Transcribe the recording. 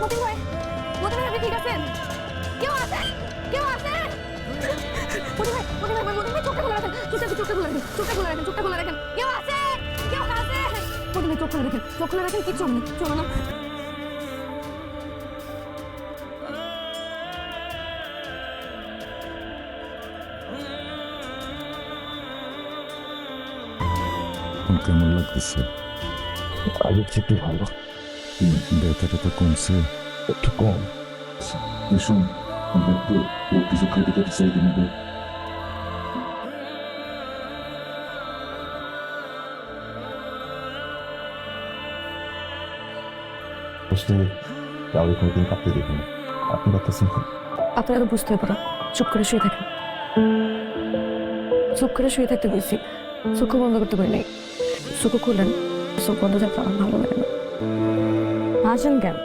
মতিন ভাই, মতিন ভাই, আপনি ঠিক আছেন? কেউ আছেন? কেউ আছেন? মতিন ভাই, মতিন ভাই, মতিন ভাই, চোখটা খোলা রাখেন, চোখটা খোলা রাখেন, চোখটা খোলা রাখেন, চোখটা খোলা রাখেন। কেউ আছেন? কেউ আছেন? মতিন ভাই, চোখ খোলা রাখেন, চোখ খোলা রাখেন, কিচ্ছু হবে না, চলো না। এখন কেমন লাগতেছে? আগের চেয়ে একটু ভালো, ব্যথা ট্যাথা কমছে? একটু কম। ভীষণ আমরা একটু ও কিছু খেতে খেতে চাই কিন্তু বসলে কাউকে কোনোদিন কাঁপতে দেখি না। আপনি কাঁপতেছেন? আপনারা তো বুঝতে পারা, চুপ করে শুয়ে থাকেন। চুপ করে শুয়ে থাকতে বলছি, চোখ বন্ধ করতে পারি নাই। চোখ খুললেন, চোখ বন্ধ থাকলে আমার ভালো লাগে না। হাসেন কেন?